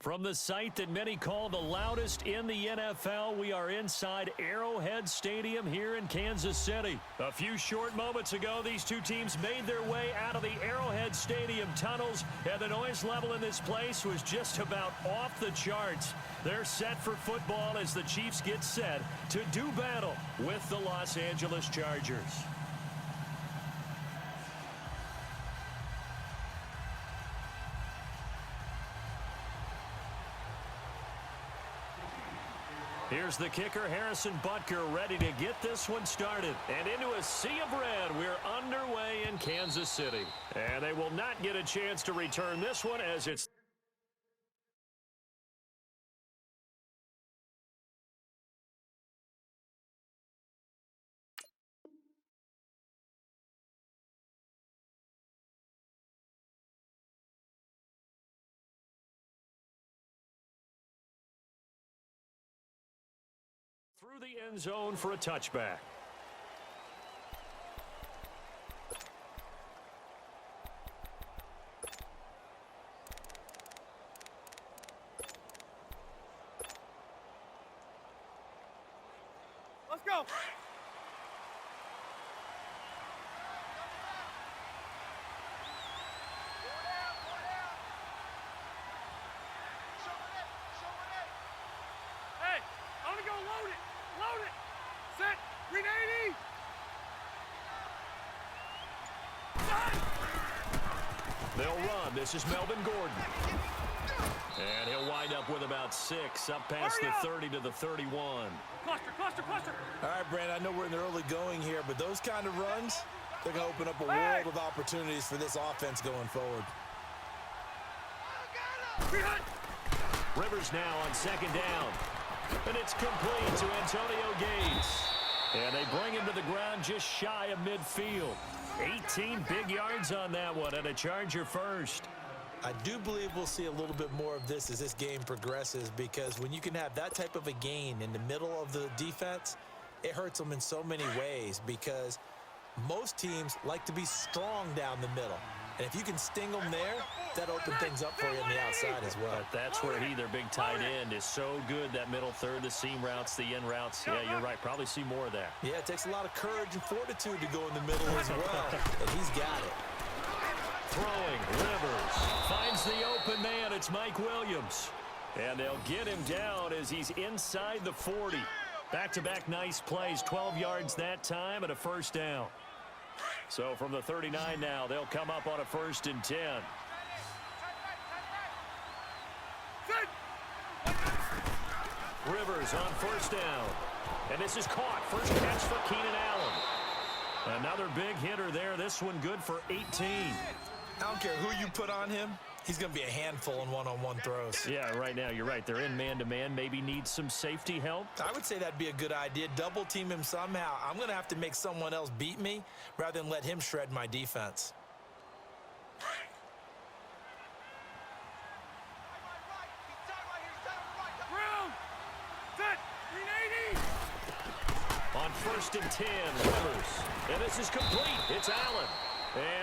From the site that many call the loudest in the NFL, we are inside Arrowhead Stadium here in Kansas City. A few short moments ago, these two teams made their way out of the Arrowhead Stadium tunnels, and the noise level in this place was just about off the charts. They're set for football as the Chiefs get set to do battle with the Los Angeles Chargers. Here's the kicker, Harrison Butker, ready to get this one started. And into a sea of red, we're underway in Kansas City. And they will not get a chance to return this one as it's... through the end zone for a touchback. Let's go. Hey, I'm gonna go load it. Load it! Set! 380! They'll run. This is Melvin Gordon. And he'll wind up with about 6, up past the 30 to the 31. Cluster! All right, Brandon, I know we're in the early going here, but those kind of runs, they're going to open up a world of opportunities for this offense going forward. Rivers now on second down. And it's complete to Antonio Gates. And they bring him to the ground just shy of midfield. 18 big yards on that one, and a Charger first. I do believe we'll see a little bit more of this as this game progresses, because when you can have that type of a gain in the middle of the defense, it hurts them in so many ways, because most teams like to be strong down the middle. And if you can sting them there, that opens things up for you on the outside as well. But that's where their big tight end, is so good, that middle third, the seam routes, the in routes. Yeah, you're right. Probably see more of that. Yeah, it takes a lot of courage and fortitude to go in the middle as well, and he's got it. Throwing, Rivers finds the open man. It's Mike Williams. And they'll get him down as he's inside the 40. Back-to-back nice plays, 12 yards that time and a first down. So from the 39 now, they'll come up on a 1st and 10. Rivers on 1st down. And this is caught. First catch for Keenan Allen. Another big hitter there. This one good for 18. I don't care who you put on him. He's going to be a handful in one-on-one throws. Yeah, right now, you're right. They're in man-to-man. Maybe need some safety help. I would say that'd be a good idea. Double team him somehow. I'm going to have to make someone else beat me rather than let him shred my defense. On 1st and 10, Rivers. And this is complete. It's Allen.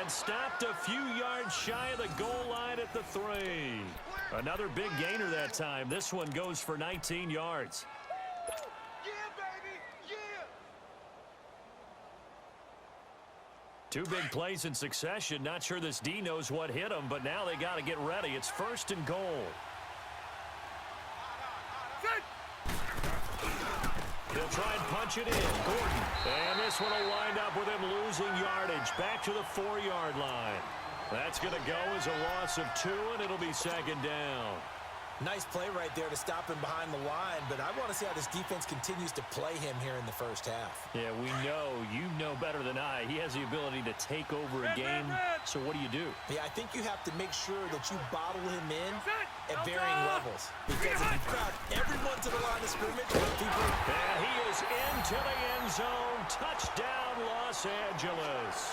And stopped a few yards shy of the goal line at the 3. Another big gainer that time. This one goes for 19 yards. Yeah, baby! Yeah! 2 big plays in succession. Not sure this D knows what hit him, but now they got to get ready. It's 1st and goal. He'll try and punch it in. Gordon. And this one will wind up with him losing yardage. Back to the 4-yard line. That's going to go as a loss of 2, and it'll be 2nd down. Nice play right there to stop him behind the line, but I want to see how this defense continues to play him here in the first half. Yeah, we know. You know better than I. He has the ability to take over a game. So what do? Yeah, I think you have to make sure that you bottle him in at varying levels. Because if you crowd everyone to the line of scrimmage, people... And he is into the end zone. Touchdown, Los Angeles.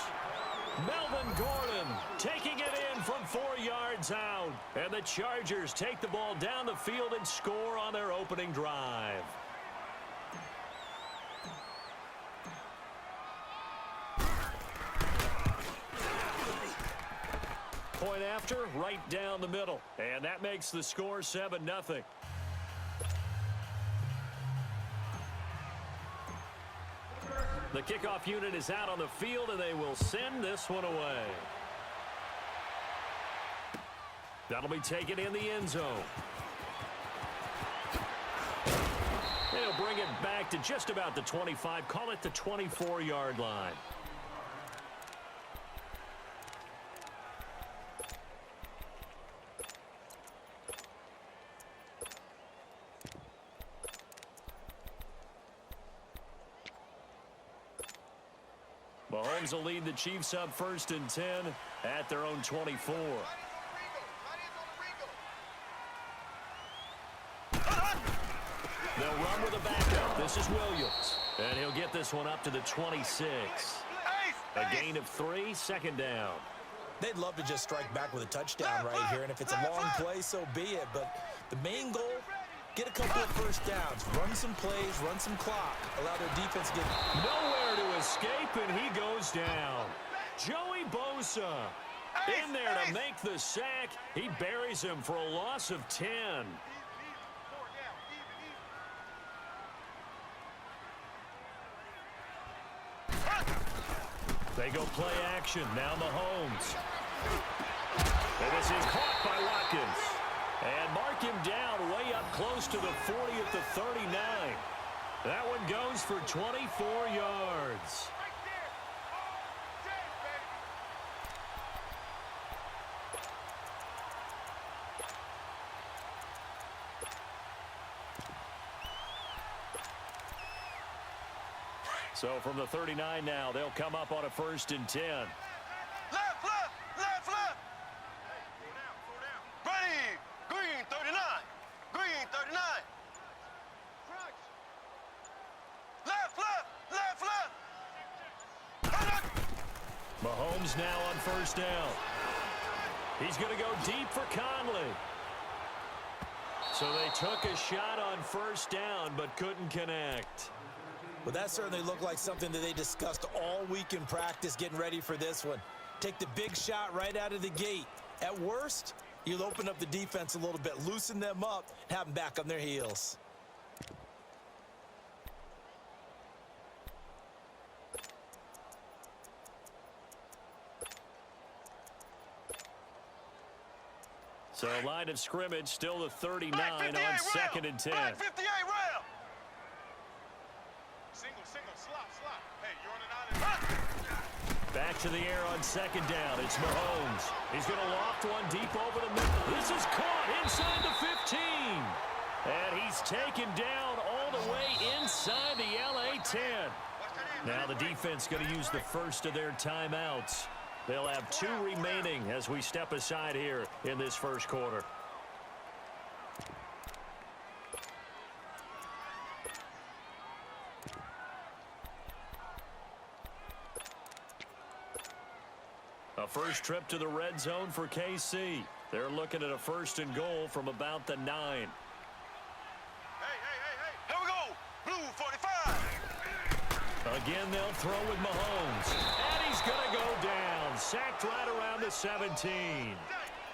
Melvin Gordon taking it in from 4 yards out. And the Chargers take the ball down the field and score on their opening drive. point after, right down the middle. And that makes the score 7-0. The kickoff unit is out on the field, and they will send this one away. That'll be taken in the end zone. They'll bring it back to just about the 25. Call it the 24-yard line. Mahomes will lead the Chiefs up 1st and 10 at their own 24. They'll run with a backup. This is Williams. And he'll get this one up to the 26. A gain of 3, 2nd down. They'd love to just strike back with a touchdown right here, and if it's a long play, so be it. But the main goal, get a couple of first downs, run some plays, run some clock, allow their defense to get nowhere to escape, and he goes down. Joey Bosa in there to make the sack. He buries him for a loss of 10. They go play action. Now Mahomes. And this is caught by Watkins. And mark him down way up close to the 40 at the 39. That one goes for 24 yards. So from the 39 now, they'll come up on a 1st and 10. Left, left, left, left. Ready. Green, 39. Green, 39. Left, left, left, left. Mahomes now on 1st down. He's going to go deep for Conley. So they took a shot on 1st down, but couldn't connect. Well, that certainly looked like something that they discussed all week in practice getting ready for this one. Take the big shot right out of the gate. At worst, you'll open up the defense a little bit, loosen them up, have them back on their heels. So line of scrimmage, still the 39 on 2nd and 10. 58 rail. Single, slop. Hey, you're on an island. Back to the air on 2nd down. It's Mahomes. He's going to loft one deep over the middle. This is caught inside the 15. And he's taken down all the way inside the LA 10. Now the defense going to use the first of their timeouts. They'll have 2 remaining as we step aside here in this 1st quarter. A first trip to the red zone for KC. They're looking at a 1st and goal from about the 9. Hey. Here we go. Blue 45. Again, they'll throw with Mahomes. And he's going to go down. Sacked right around the 17.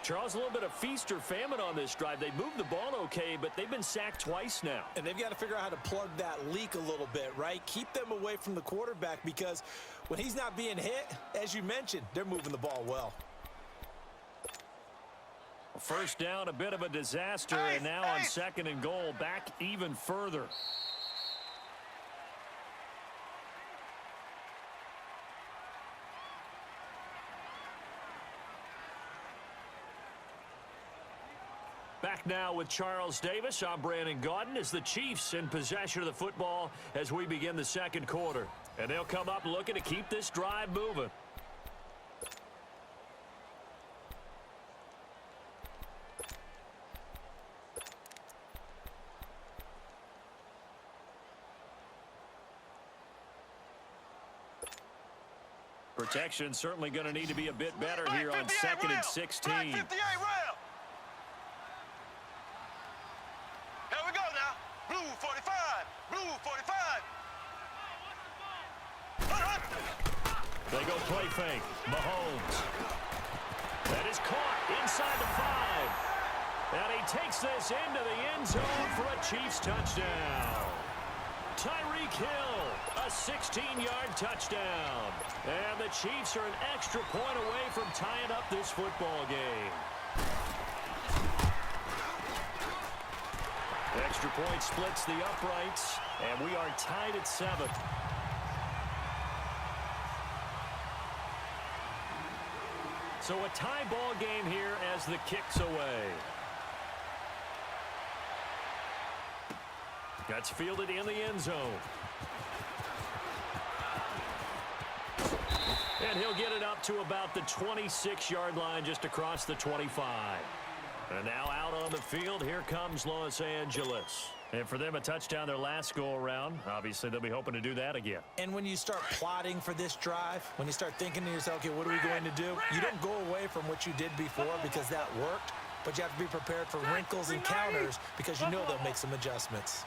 Charles, a little bit of feast or famine on this drive. They moved the ball okay, but they've been sacked twice now. And they've got to figure out how to plug that leak a little bit, right? Keep them away from the quarterback because when he's not being hit, as you mentioned, they're moving the ball well. 1st down, a bit of a disaster, and now on 2nd and goal, back even further. Back now with Charles Davis. I'm Brandon Gaudin as the Chiefs in possession of the football as we begin the 2nd quarter. And they'll come up looking to keep this drive moving. Protection certainly going to need to be a bit better here on 2nd and 16. 58 rail. Here we go now. Blue 45. Blue 45. They go play fake. Mahomes. That is caught inside the 5. And he takes this into the end zone for a Chiefs touchdown. Tyreek Hill, a 16-yard touchdown. And the Chiefs are an extra point away from tying up this football game. Extra point splits the uprights, and we are tied at 7. So a tie ball game here as the kick's away. That's fielded in the end zone. And he'll get it up to about the 26-yard line, just across the 25. And now out on the field, here comes Los Angeles. And for them, a touchdown their last go-around. Obviously, they'll be hoping to do that again. And when you start plotting for this drive, when you start thinking to yourself, okay, what are we going to do? You don't go away from what you did before because that worked, but you have to be prepared for wrinkles and counters because you know they'll make some adjustments.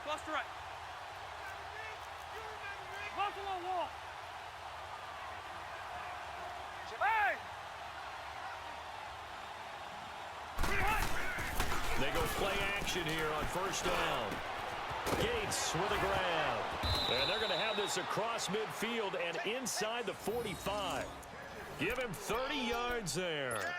Cluster right. Buffalo wall. Hey! They go play action here on first down. Gates with a grab. And they're going to have this across midfield and inside the 45. Give him 30 yards there.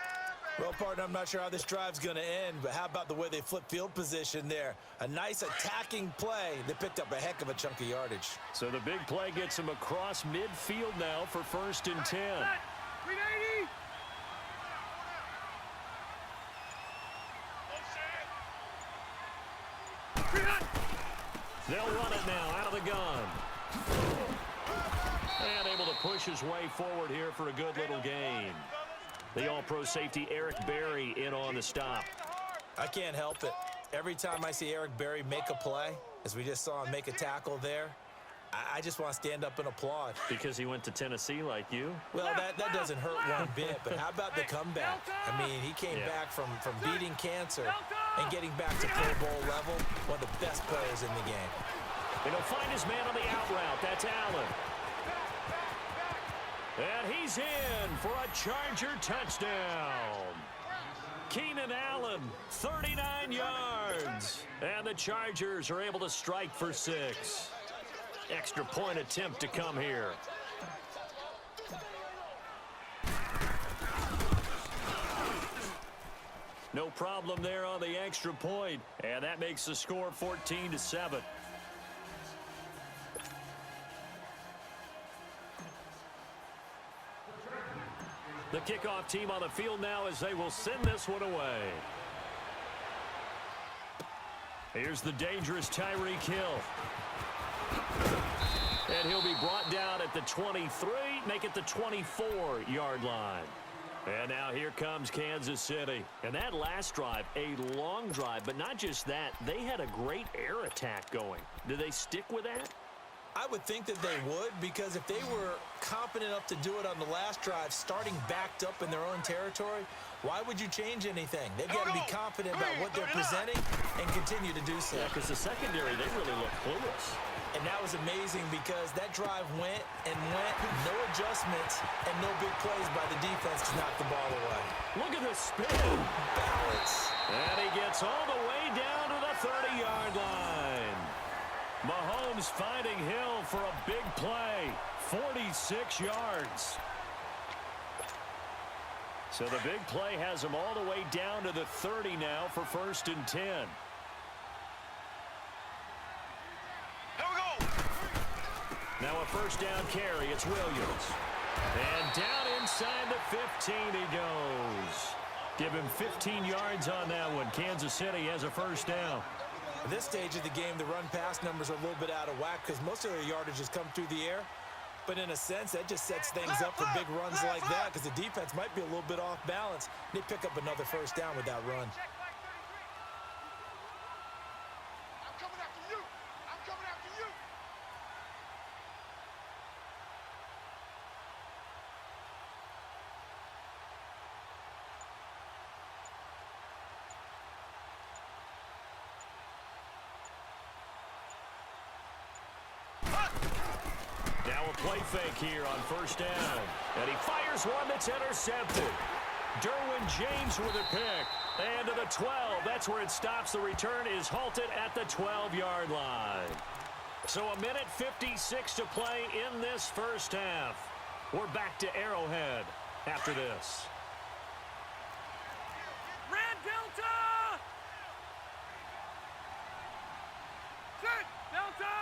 Well, partner, I'm not sure how this drive's going to end, but how about the way they flip field position there? A nice attacking play. They picked up a heck of a chunk of yardage. So the big play gets them across midfield now for first and 10. 380. They'll run it now out of the gun. And able to push his way forward here for a good little gain. The all-pro safety Eric Berry in on the stop. I can't help it. Every time I see Eric Berry make a play, as we just saw him make a tackle there, I just want to stand up and applaud. Because he went to Tennessee like you? Well, that doesn't hurt one bit, but how about the comeback? I mean, he came back from beating cancer and getting back to Pro Bowl level, one of the best players in the game. And he'll find his man on the out route. That's Allen. And he's in for a Charger touchdown. Keenan Allen, 39 yards. And the Chargers are able to strike for 6. Extra point attempt to come here. No problem there on the extra point. And that makes the score 14-7. The kickoff team on the field now as they will send this one away. Here's the dangerous Tyreek Hill. And he'll be brought down at the 23, make it the 24-yard line. And now here comes Kansas City. And that last drive, a long drive, but not just that, they had a great air attack going. Do they stick with that? I would think that they would, because if they were confident enough to do it on the last drive, starting backed up in their own territory, why would you change anything? They've got to be confident about what they're presenting and continue to do so. Yeah, because the secondary, they really look clueless. And that was amazing because that drive went and went, no adjustments, and no big plays by the defense to knock the ball away. Look at the spin. Balance. And he gets all the way down to the 30-yard line. Mahomes finding Hill for a big play. 46 yards. So the big play has him all the way down to the 30 now for first and 10. Now a first down carry. It's Williams. And down inside the 15 he goes. Give him 15 yards on that one. Kansas City has a first down. At this stage of the game, the run-pass numbers are a little bit out of whack because most of their yardage has come through the air. But in a sense, that just sets things up for big runs like that because the defense might be a little bit off balance. They pick up another first down with that run. I'm coming after you. I'm coming after you. Now a play fake here on first down. And he fires one that's intercepted. Derwin James with a pick. And to the 12. That's where it stops. The return is halted at the 12-yard line. So a minute 56 to play in this first half. We're back to Arrowhead after this. Red Delta! Set! Delta!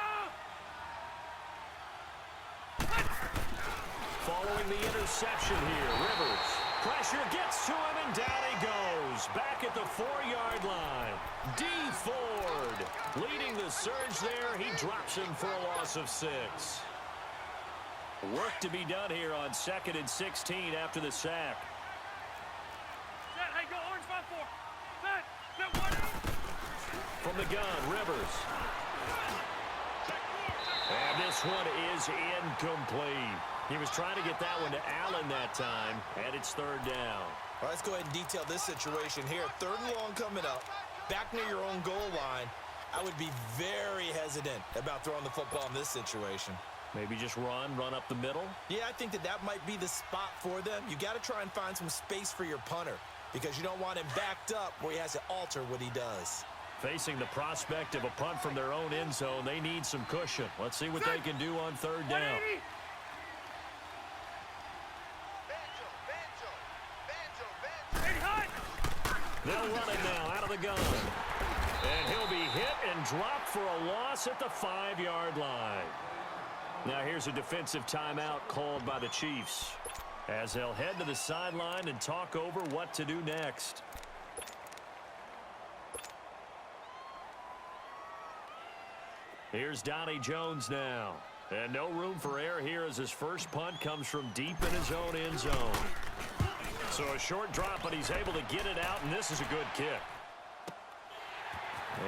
Following the interception here, Rivers. Pressure gets to him, and down he goes. Back at the 4-yard line. D. Ford leading the surge there. He drops him for a loss of 6. Work to be done here on 2nd and 16 after the sack. Set! Hey, go orange 5-4! Set! Set one! From the gun, Rivers. And this one is incomplete. He was trying to get that one to Allen that time, and it's 3rd down. All right, let's go ahead and detail this situation here. 3rd and long coming up, back near your own goal line. I would be very hesitant about throwing the football in this situation. Maybe just run up the middle? Yeah, I think that might be the spot for them. You got to try and find some space for your punter because you don't want him backed up where he has to alter what he does. Facing the prospect of a punt from their own end zone, they need some cushion. Let's see what they can do on 3rd down. They'll run it now out of the gun. And he'll be hit and dropped for a loss at the 5-yard line. Now here's a defensive timeout called by the Chiefs as they'll head to the sideline and talk over what to do next. Here's Donnie Jones now. And no room for error here as his first punt comes from deep in his own end zone. So a short drop, but he's able to get it out, and this is a good kick.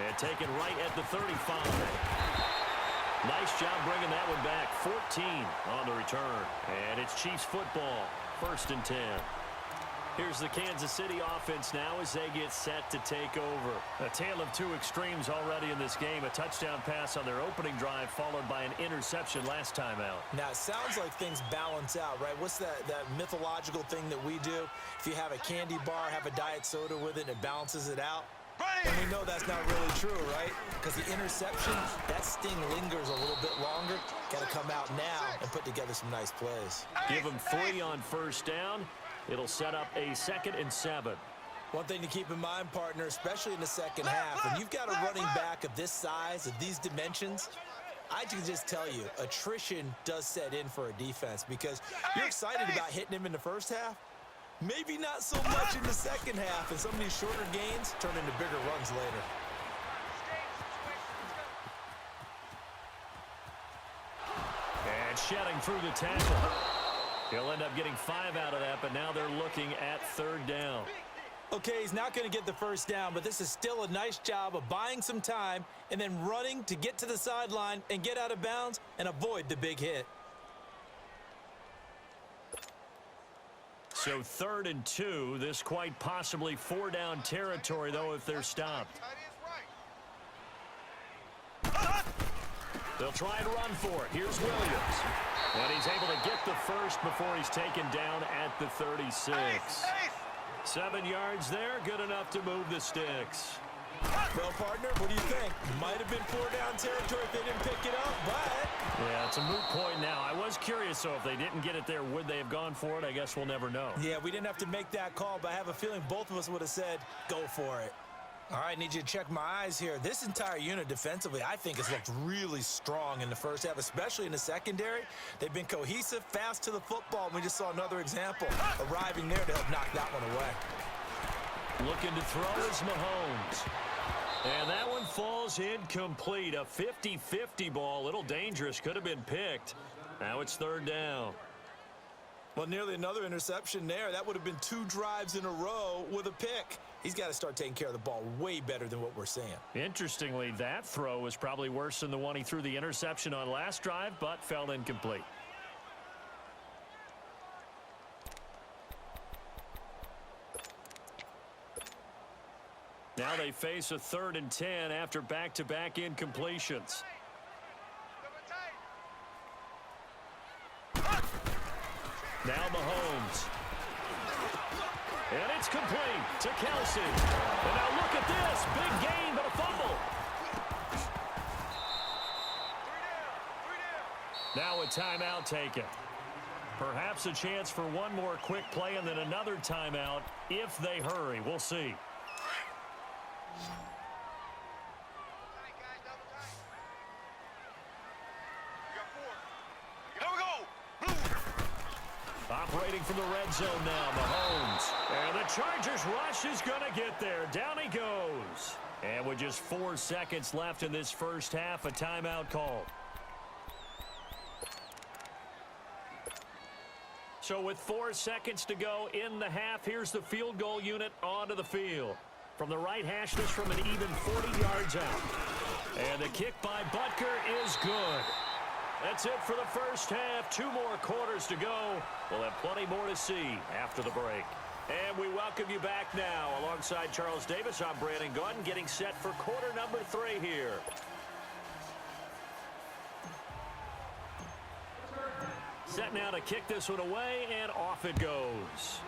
And taken right at the 35. Nice job bringing that one back. 14 on the return. And it's Chiefs football. 1st and 10. Here's the Kansas City offense now as they get set to take over. A tale of two extremes already in this game. A touchdown pass on their opening drive followed by an interception last time out. Now, it sounds like things balance out, right? What's that mythological thing that we do? If you have a candy bar, have a diet soda with it, and it balances it out. And we know that's not really true, right? Because the interception, that sting lingers a little bit longer. Got to come out now and put together some nice plays. Give them 3 on 1st down. It'll set up a 2nd and 7. One thing to keep in mind, partner, especially in the second half, when you've got a running back of this size, of these dimensions, I can just tell you, attrition does set in for a defense because you're excited about hitting him in the first half. Maybe not so much in the second half, and some of these shorter gains turn into bigger runs later. And shedding through the tackle. He'll end up getting 5 out of that, but now they're looking at 3rd down. Okay, he's not going to get the first down, but this is still a nice job of buying some time and then running to get to the sideline and get out of bounds and avoid the big hit. So 3rd and 2, this quite possibly 4-down territory, though, if they're stopped. They'll try and run for it. Here's Williams. And he's able to get the first before he's taken down at the 36. 7 yards there, good enough to move the sticks. Well, partner, what do you think? Might have been 4-down territory if they didn't pick it up, but... Yeah, it's a moot point now. I was curious, so if they didn't get it there, would they have gone for it? I guess we'll never know. Yeah, we didn't have to make that call, but I have a feeling both of us would have said, go for it. All right, need you to check my eyes here. This entire unit defensively, I think, has looked really strong in the first half, especially in the secondary. They've been cohesive, fast to the football, and we just saw another example arriving there to help knock that one away. Looking to throw is Mahomes. And that one falls incomplete. A 50-50 ball, a little dangerous, could have been picked. Now it's 3rd down. Well, nearly another interception there. That would have been 2 drives in a row with a pick. He's got to start taking care of the ball way better than what we're seeing. Interestingly, that throw was probably worse than the one he threw the interception on last drive, but fell incomplete. Now they face a 3rd and 10 after back-to-back incompletions. Now Mahomes. And it's complete to Kelsey. And now look at this. Big gain, but a fumble. Now a timeout taken. Perhaps a chance for one more quick play and then another timeout if they hurry. We'll see. Operating from the red zone now, Mahomes. And the Chargers rush is going to get there. Down he goes. And with just 4 seconds left in this first half, a timeout called. So with 4 seconds to go in the half, here's the field goal unit onto the field. From the right hash, this from an even 40 yards out. And the kick by Butker is good. That's it for the first half. 2 more quarters to go. We'll have plenty more to see after the break. And we welcome you back now. Alongside Charles Davis, I'm Brandon Gaudin, getting set for quarter number 3 here. Set now to kick this one away, and off it goes.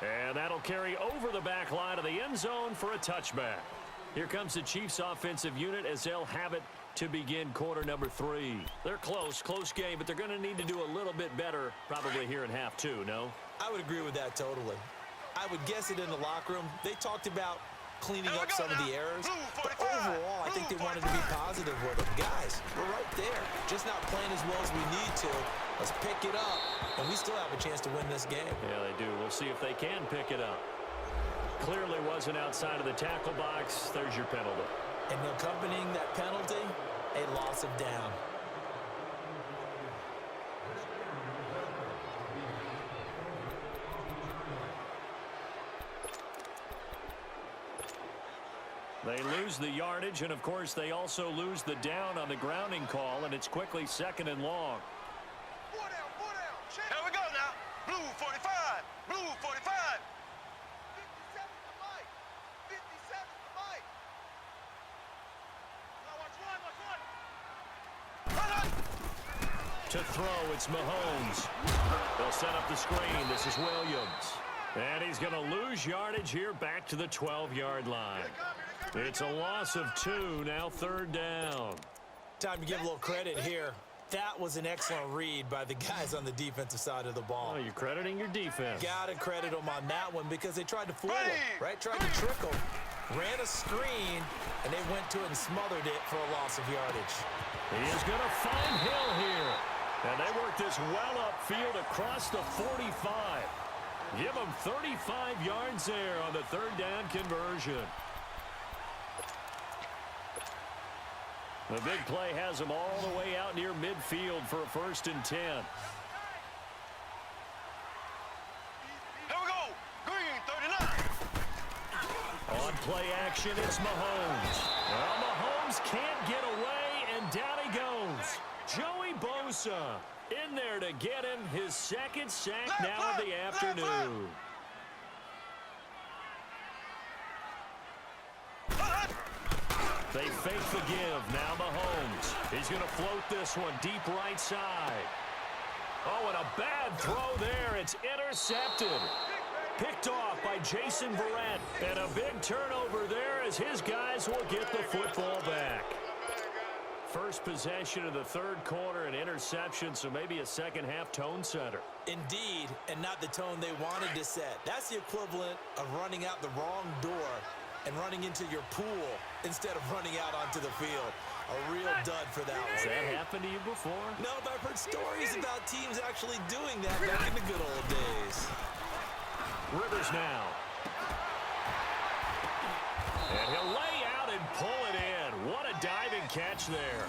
And that'll carry over the back line of the end zone for a touchback. Here comes the Chiefs offensive unit as they'll have it to begin quarter number 3. They're close game, but they're going to need to do a little bit better probably here in half 2, no? I would agree with that totally. I would guess it in the locker room. They talked about cleaning up some of the errors, but overall, I think they wanted to be positive with them. Guys, we're right there. Just not playing as well as we need to. Let's pick it up, and we still have a chance to win this game. Yeah, they do. We'll see if they can pick it up. Clearly wasn't outside of the tackle box. There's your penalty. And accompanying that penalty, a loss of down. They lose the yardage, and of course they also lose the down on the grounding call, and it's quickly 2nd and long. 4 down, 4 down. Here we go now. Blue 45, blue 45. 57 to Mike. 57 to Mike. Now watch one. To throw, it's Mahomes. They'll set up the screen. This is Williams. And he's going to lose yardage here back to the 12-yard line. It's a loss of 2, now 3rd down. Time to give a little credit here. That was an excellent read by the guys on the defensive side of the ball. Oh, you're crediting your defense. Got to credit them on that one because they tried to fool him, right? Tried to trick him. Ran a screen, and they went to it and smothered it for a loss of yardage. He is going to find Hill here. And they work this well upfield across the 45. Give them 35 yards there on the 3rd down conversion. The big play has them all the way out near midfield for a 1st and 10. Here we go. Green 39. On play action, it's Mahomes. Well, Mahomes can't get away, and down he goes. Joey Bosa in there to get him his 2nd sack now of the afternoon. They fake the give. Now Mahomes. He's going to float this one deep right side. Oh, and a bad throw there. It's intercepted. Picked off by Jason Verrett. And a big turnover there as his guys will get the football back. First possession of the 3rd quarter, an interception, so maybe a second-half tone setter. Indeed, and not the tone they wanted to set. That's the equivalent of running out the wrong door and running into your pool instead of running out onto the field. A real dud for that one. Has that happened to you before? No, but I've heard stories about teams actually doing that back in the good old days. Rivers now. And he'll lay out and pull it in. What a diving catch there.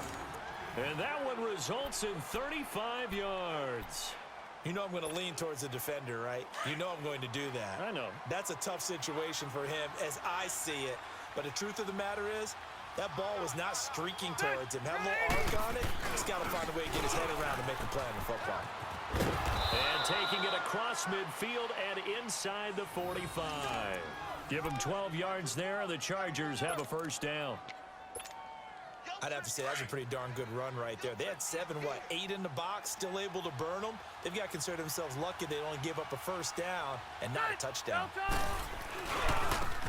And that one results in 35 yards. You know I'm going to lean towards the defender, right? You know I'm going to do that. I know. That's a tough situation for him as I see it. But the truth of the matter is, that ball was not streaking towards him. Had a little arc on it. He's got to find a way to get his head around and make a play on the football. And taking it across midfield and inside the 45. Give him 12 yards there, and the Chargers have a 1st down. I'd have to say that's a pretty darn good run right there. They had 8 in the box, still able to burn them. They've got to consider themselves lucky they only gave up a first down and not a touchdown.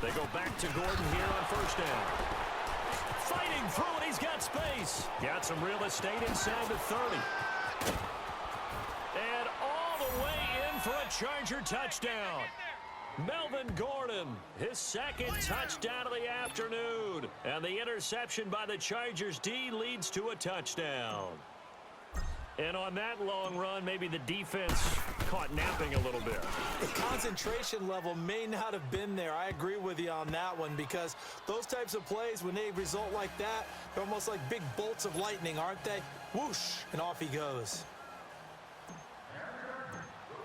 They go back to Gordon here on first down. Fighting through it, he's got space. Got some real estate inside the 30. And all the way in for a Charger touchdown. Melvin Gordon, his second touchdown of the afternoon. And the interception by the Chargers D leads to a touchdown. And on that long run, maybe the defense caught napping a little bit. The concentration level may not have been there. I agree with you on that one because those types of plays, when they result like that, they're almost like big bolts of lightning, aren't they? Whoosh, and off he goes.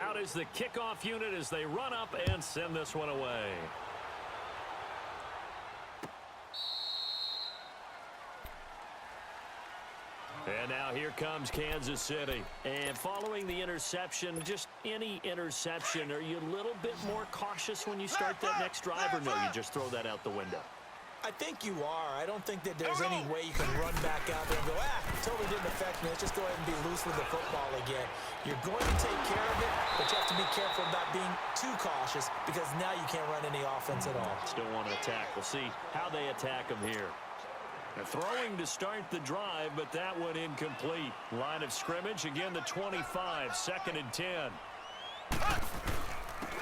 Out is the kickoff unit as they run up and send this one away. And now here comes Kansas City. And following the interception, just any interception, are you a little bit more cautious when you start that next drive, or no, you just throw that out the window? I think you are. I don't think that there's any way you can run back out there and go, totally didn't affect me. Let's just go ahead and be loose with the football again. You're going to take care of it, but you have to be careful about being too cautious because now you can't run any offense at all. Still want to attack. We'll see how they attack them here. They're throwing to start the drive, but that one incomplete. Line of scrimmage, again the 25, 2nd and 10.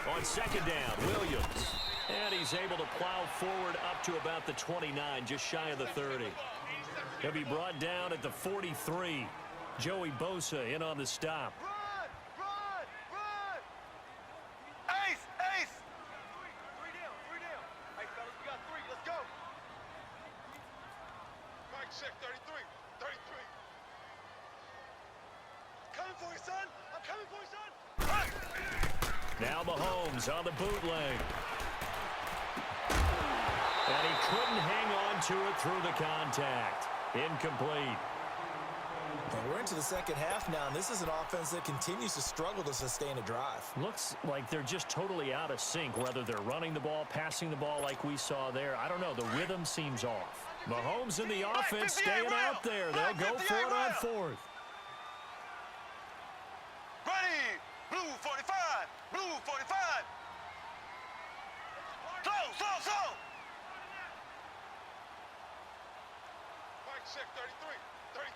On second down, Williams. And he's able to plow forward up to about the 29, just shy of the 30. He'll be brought down at the 43. Joey Bosa in on the stop. Run! Run! Run! Ace! Ace! Three down. Hey, fellas, we got 3. Let's go. Mike, check 33. 33. Coming for you, son. I'm coming for you, son. Run! Now Mahomes on the bootleg. And he couldn't hang on to it through the contact. Incomplete. And we're into the second half now, and this is an offense that continues to struggle to sustain a drive. Looks like they're just totally out of sync, whether they're running the ball, passing the ball like we saw there. I don't know. The rhythm seems off. Mahomes in the offense staying out there. They'll go for it on 4th. Ready! Blue 45! Blue 45! Slow! Mike, check 33. 33.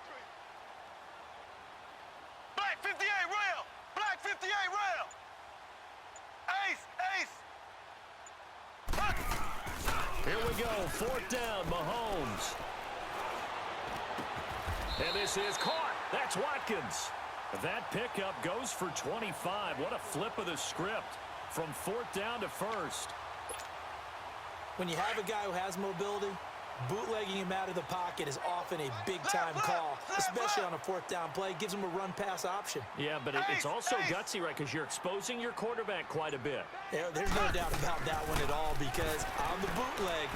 Black 58 rail! Black 58 rail! Ace! Here we go. 4th down, Mahomes. And this is caught. That's Watkins. That pickup goes for 25. What a flip of the script from 4th down to 1st. When you have a guy who has mobility, bootlegging him out of the pocket is often a big-time call, especially on a 4th down play. Gives him a run-pass option. Yeah, but it's also gutsy, right, because you're exposing your quarterback quite a bit. Yeah, there's no doubt about that one at all because on the bootleg,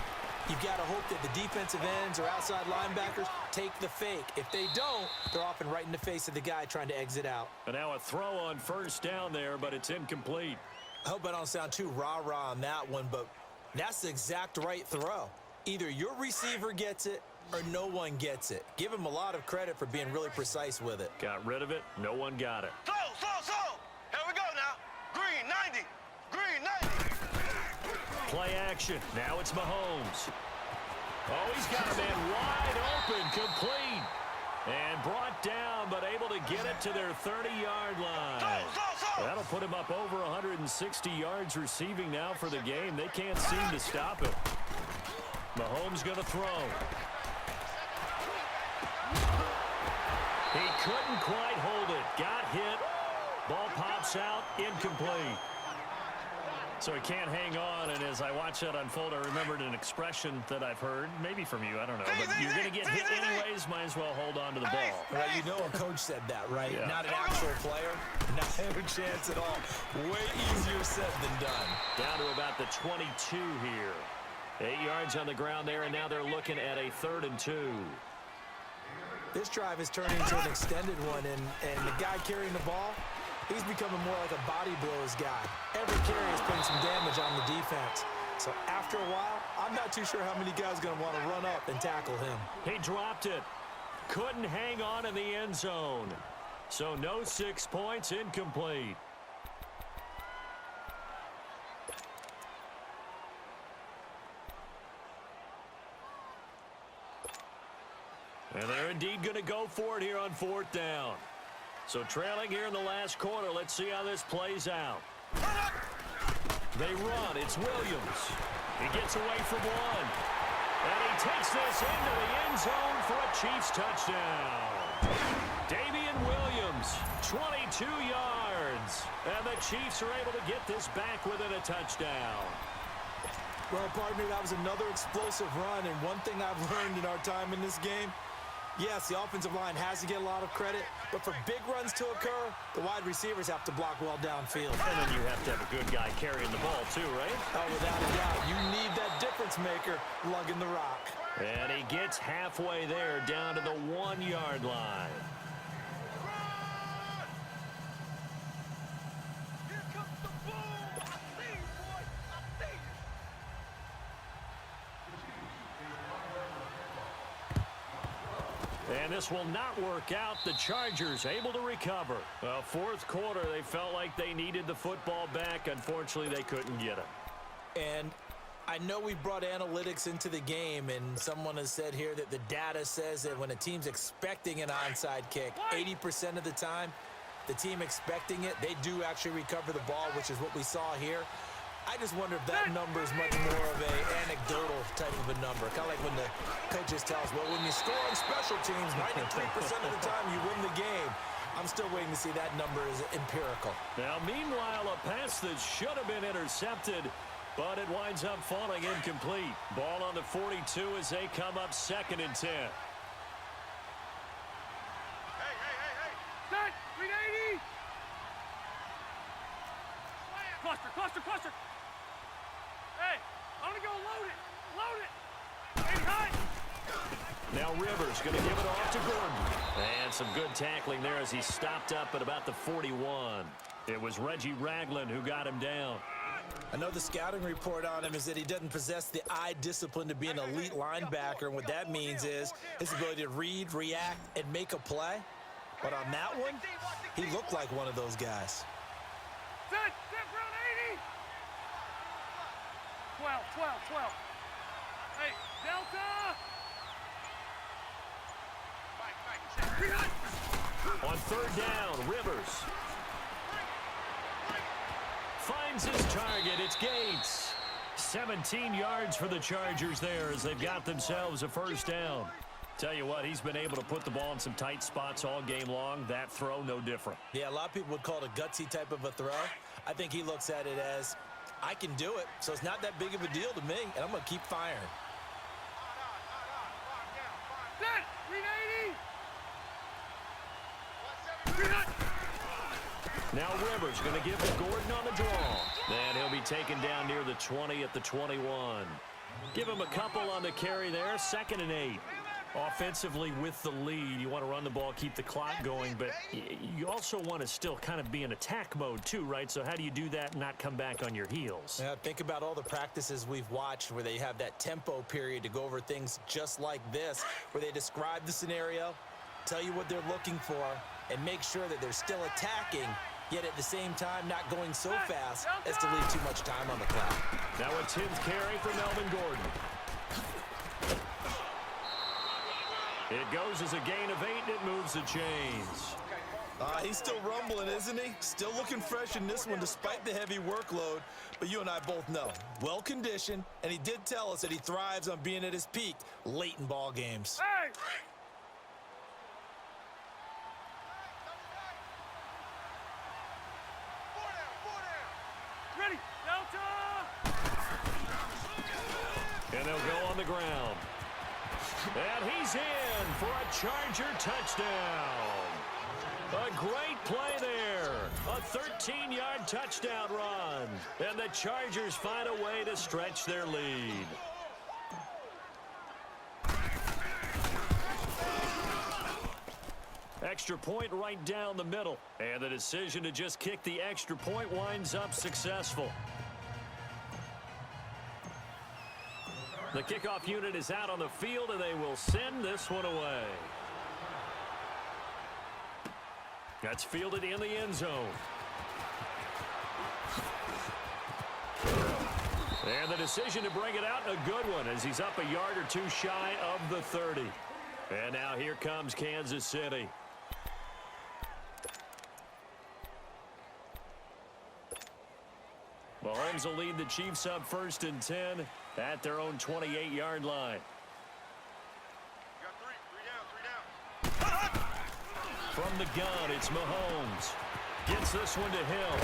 you've got to hope that the defensive ends or outside linebackers take the fake. If they don't, they're often right in the face of the guy trying to exit out. And now a throw on 1st down there, but it's incomplete. I hope I don't sound too rah-rah on that one, but that's the exact right throw. Either your receiver gets it or no one gets it. Give him a lot of credit for being really precise with it. Got rid of it. No one got it. Slow! Here we go now. Green 90. Green 90. Play action. Now it's Mahomes. Oh, he's got a man wide open, complete. And brought down, but able to get it to their 30-yard line. That'll put him up over 160 yards receiving now for the game. They can't seem to stop him. Mahomes going to throw. He couldn't quite hold it. Got hit. Ball pops out. Incomplete. So he can't hang on, and as I watch that unfold, I remembered an expression that I've heard, maybe from you, I don't know, but you're going to get hit anyways, might as well hold on to the ball. Well, you know a coach said that, right? Yeah. Not an actual player. Not a chance at all. Way easier said than done. Down to about the 22 here. 8 yards on the ground there, and now they're looking at a 3rd and 2. This drive is turning into an extended one, and the guy carrying the ball, he's becoming more like a body blows guy. Every carry is putting some damage on the defense. So after a while, I'm not too sure how many guys are going to want to run up and tackle him. He dropped it. Couldn't hang on in the end zone. So no 6 points, incomplete. And they're indeed going to go for it here on 4th down. So trailing here in the last quarter. Let's see how this plays out. They run. It's Williams. He gets away from one. And he takes this into the end zone for a Chiefs touchdown. Damian Williams, 22 yards. And the Chiefs are able to get this back within a touchdown. Well, partner, that was another explosive run. And one thing I've learned in our time in this game, yes, the offensive line has to get a lot of credit, but for big runs to occur, the wide receivers have to block well downfield. And then you have to have a good guy carrying the ball too, right? Oh, without a doubt. You need that difference maker lugging the rock. And he gets halfway there down to the 1-yard line. Here comes the boom. I see you, boy. I see you. And this will not work out. The Chargers able to recover. Well, 4th quarter, they felt like they needed the football back. Unfortunately, they couldn't get it. And I know we brought analytics into the game, and someone has said here that the data says that when a team's expecting an onside kick, 80% of the time, the team expecting it, they do actually recover the ball, which is what we saw here. I just wonder if that number is much more of an anecdotal type of a number. Kind of like when the coaches tell us, well, when you score on special teams, 93% of the time you win the game. I'm still waiting to see that number is empirical. Now, meanwhile, a pass that should have been intercepted, but it winds up falling incomplete. Ball on the 42 as they come up 2nd and 10. Hey, hey, hey, hey. Set. 380. Cluster. Hey, I'm going to go load it. Hey, high. Now Rivers going to give it off to Gordon. And some good tackling there as he stopped up at about the 41. It was Reggie Ragland who got him down. I know the scouting report on him is that he doesn't possess the eye discipline to be an elite linebacker, and what that means is his ability to read, react, and make a play. But on that one, he looked like one of those guys. Set Brown 80. 12. Hey, Delta. On 3rd down, Rivers finds his target. It's Gates. 17 yards for the Chargers there as they've got themselves a 1st down. Tell you what, he's been able to put the ball in some tight spots all game long. That throw, no different. Yeah, a lot of people would call it a gutsy type of a throw. I think he looks at it as, I can do it, so it's not that big of a deal to me, and I'm going to keep firing. Set 380. Now Rivers going to give to Gordon on the draw. And he'll be taken down near the 20 at the 21. Give him a couple on the carry there. 2nd and 8. Offensively with the lead, you want to run the ball, keep the clock going, but you also want to still kind of be in attack mode too, right? So how do you do that and not come back on your heels? Yeah, think about all the practices we've watched where they have that tempo period to go over things just like this, where they describe the scenario, tell you what they're looking for, and make sure that they're still attacking, yet at the same time not going so fast as to leave too much time on the clock. Now a 10th carry for Melvin Gordon. It goes as a gain of 8, and it moves the chains. He's still rumbling, isn't he? Still looking fresh in this one despite the heavy workload. But you and I both know, well-conditioned, and he did tell us that he thrives on being at his peak late in ball games. Hey! Ready, Delta! And they'll go on the ground. And he's in for a Charger touchdown. A great play there. A 13-yard touchdown run. And the Chargers find a way to stretch their lead. Extra point right down the middle. And the decision to just kick the extra point winds up successful. The kickoff unit is out on the field, and they will send this one away. That's fielded in the end zone. And the decision to bring it out, a good one, as he's up a yard or two shy of the 30. And now here comes Kansas City. Mahomes will lead the Chiefs up 1st and 10 at their own 28-yard line. Got three down. From the gun, it's Mahomes. Gets this one to Hill.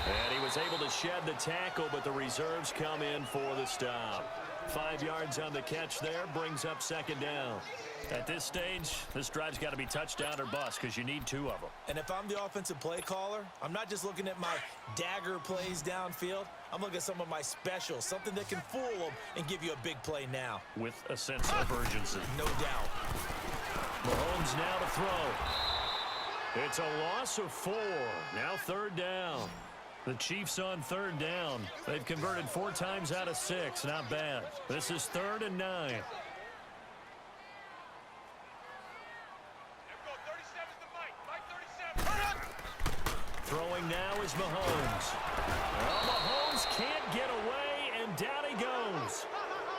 And he was able to shed the tackle, but the reserves come in for the stop. 5 yards on the catch there, brings up 2nd down. At this stage, this drive's got to be touchdown or bust because you need 2 of them. And if I'm the offensive play caller, I'm not just looking at my dagger plays downfield. I'm looking at some of my specials, something that can fool them and give you a big play now. With a sense of urgency. No doubt. Mahomes now to throw. It's a loss of 4. Now 3rd down. The Chiefs on 3rd down. They've converted 4 times out of 6. Not bad. This is 3rd and 9. Throwing now is Mahomes. Well, Mahomes can't get away, and down he goes.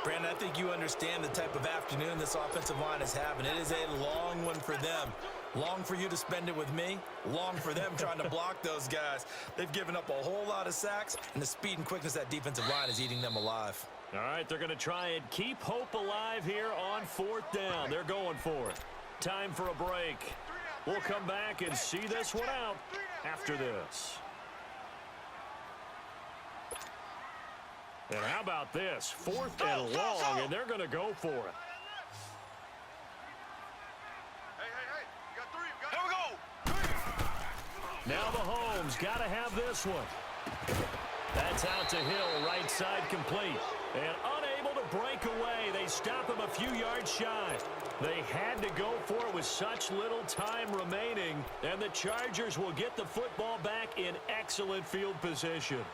Brandon, I think you understand the type of afternoon this offensive line is having. It is a long one for them. Long for you to spend it with me. Long for them trying to block those guys. They've given up a whole lot of sacks, and the speed and quickness of that defensive line is eating them alive. All right, they're going to try and keep hope alive here on 4th down. They're going for it. Time for a break. We'll come back and see this one out after this. And how about this? 4th and long, and they're going to go for it. Hey, you got 3. Here we go. Now Mahomes got to have this one. That's out to Hill, right side complete. And unable to break away, they stop him a few yards shy. They had to go for it with such little time remaining, and the Chargers will get the football back in excellent field position.